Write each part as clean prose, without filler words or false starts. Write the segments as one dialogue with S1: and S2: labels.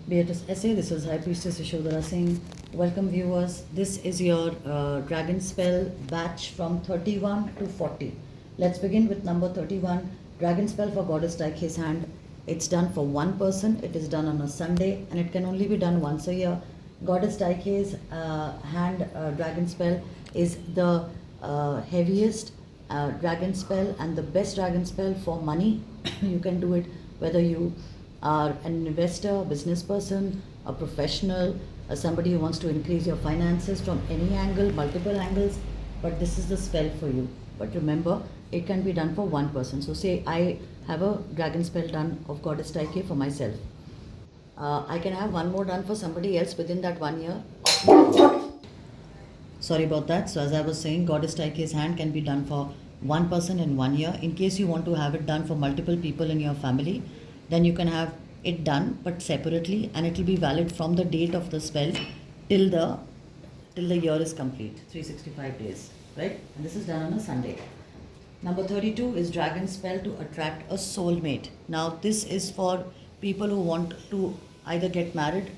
S1: Beatrice Essay, this is High Priestess Yashodhara Singh. Welcome viewers. This is your Dragon Spell batch from 31 to 40. Let's begin with number 31. Dragon Spell for Goddess Tykhe's hand. It's done for one person. It is done on a Sunday and it can only be done once a year. Goddess Tykhe's hand Dragon Spell is the heaviest dragon spell and the best dragon spell for money. You can do it whether you are an investor, a business person, a professional, somebody who wants to increase your finances from any angle, multiple angles, but this is the spell for you. But remember, it can be done for one person. So say I have a dragon spell done of Goddess Tykhe for myself. I can have one more done for somebody else within that 1 year. Sorry about that. So as I was saying, Goddess Tykhe's hand can be done for one person in 1 year. In case you want to have it done for multiple people in your family, then you can have it done but separately, and it will be valid from the date of the spell till the year is complete, 365 days, right? And this is done on a Sunday. Number 32 is Dragon Spell to attract a soulmate. Now this is for people who want to either get married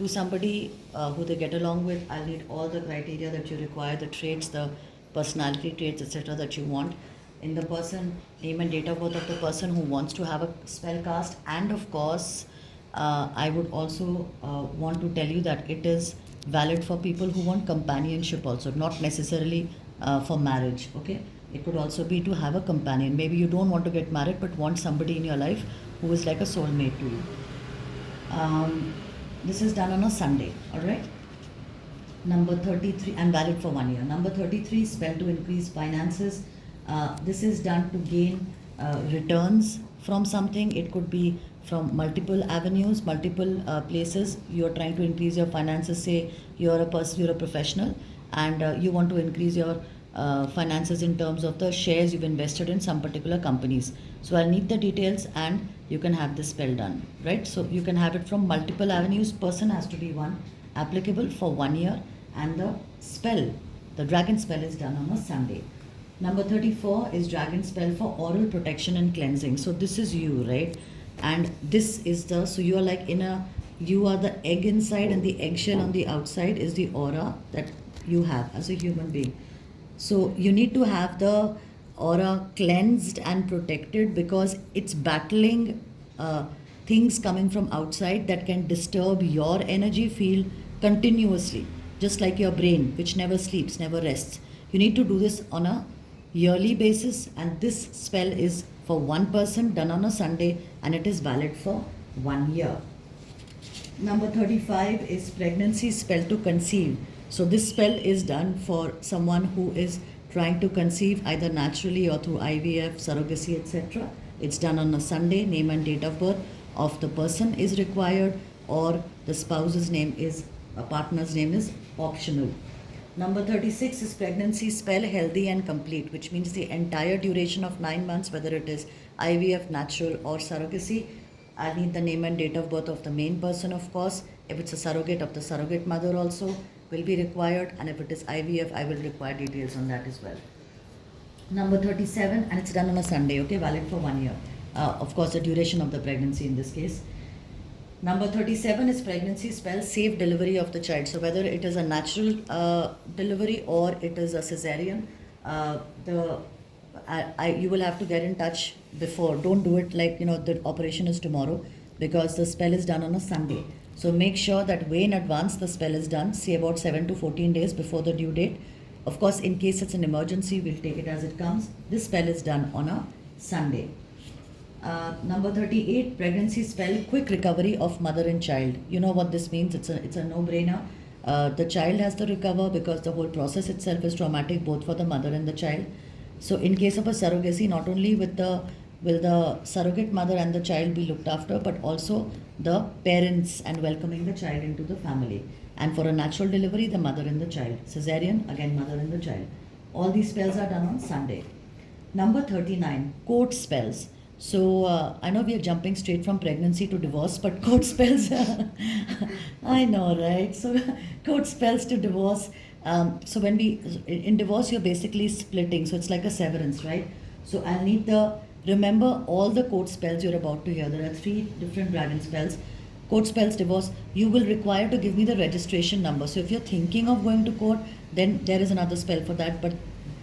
S1: to somebody who they get along with. I'll need all the criteria that you require, the traits, the personality traits, etc. that you want in the person, name and date of birth of the person who wants to have a spell cast. And of course, I would also want to tell you that it is valid for people who want companionship also, not necessarily for marriage, okay? It could also be to have a companion. Maybe you don't want to get married but want somebody in your life who is like a soulmate to you. This is done on a Sunday, alright? Number 33, and valid for 1 year. Number 33, spell to increase finances. This is done to gain returns from something. It could be from multiple avenues, multiple places. You are trying to increase your finances. Say you're a person, you're a professional, and you want to increase your finances in terms of the shares you've invested in some particular companies. So I'll need the details, and you can have this spell done, right? So you can have it from multiple avenues. Person has to be one, applicable for 1 year, and the spell, the dragon spell, is done on a Sunday. Number 34 is Dragon Spell for Aural Protection and Cleansing. So this is you, right? And this is the, so you are like you are the egg inside, and the eggshell on the outside is the aura that you have as a human being. So you need to have the aura cleansed and protected because it's battling things coming from outside that can disturb your energy field continuously, just like your brain, which never sleeps, never rests. You need to do this on a yearly basis, and this spell is for one person, done on a Sunday, and it is valid for 1 year. Number 35 is Pregnancy Spell to Conceive. So this spell is done for someone who is trying to conceive either naturally or through IVF, surrogacy, etc. It's done on a Sunday. Name and date of birth of the person is required, or the spouse's name is, a partner's name is optional. Number 36 is Pregnancy Spell Healthy and Complete, which means the entire duration of 9 months, whether it is IVF, natural, or surrogacy. I need the name and date of birth of the main person, of course. If it's a surrogate, of the surrogate mother also will be required, and if it is IVF, I will require details on that as well. Number 37, and it's done on a Sunday, okay, valid for 1 year. Of course, the duration of the pregnancy in this case. Number 37 is Pregnancy Spell Safe Delivery of the child. So whether it is a natural delivery or it is a cesarean, you will have to get in touch before. Don't do it like, the operation is tomorrow, because the spell is done on a Sunday. So make sure that way in advance the spell is done, say about 7 to 14 days before the due date. Of course, in case it's an emergency, we'll take it as it comes. This spell is done on a Sunday. Number 38, Pregnancy Spell Quick Recovery of Mother and Child. You know what this means. It's a no-brainer. The child has to recover because the whole process itself is traumatic both for the mother and the child. So in case of a surrogacy, not only will the surrogate mother and the child be looked after, but also the parents and welcoming the child into the family. And for a natural delivery, the mother and the child. Cesarean, again mother and the child. All these spells are done on Sunday. Number 39, Court Spells. So I know we are jumping straight from pregnancy to divorce, but court spells, I know, right? So court spells to divorce. So when in divorce, you're basically splitting. So it's like a severance, right? So I'll need remember all the court spells you're about to hear. There are 3 different dragon spells. Court spells divorce. You will require to give me the registration number. So if you're thinking of going to court, then there is another spell for that, but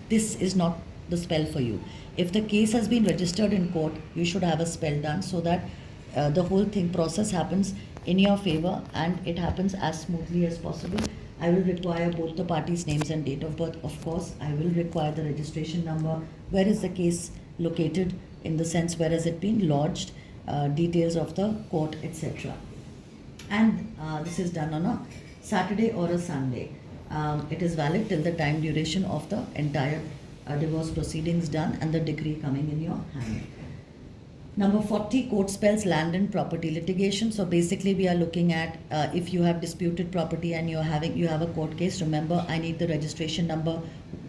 S1: this is not the spell for you. If the case has been registered in court, you should have a spell done so that the whole thing process happens in your favor and it happens as smoothly as possible. I will require both the parties' names and date of birth, of course. I will require the registration number. Where is the case located, in the sense where has it been lodged, details of the court, etc. And this is done on a Saturday or a Sunday. It is valid till the time duration of the entire divorce proceedings done and the decree coming in your hand. Number 40, court spells land and property litigation. So basically we are looking at if you have disputed property and you have a court case. Remember, I need the registration number.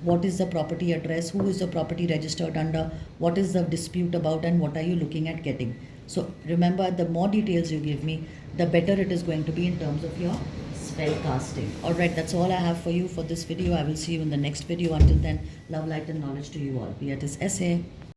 S1: What is the property address? Who is the property registered under? What is the dispute about and what are you looking at getting? So remember, the more details you give me, the better it is going to be in terms of your spell casting. Alright, that's all I have for you for this video. I will see you in the next video. Until then, love, light and knowledge to you all. Be at his SA.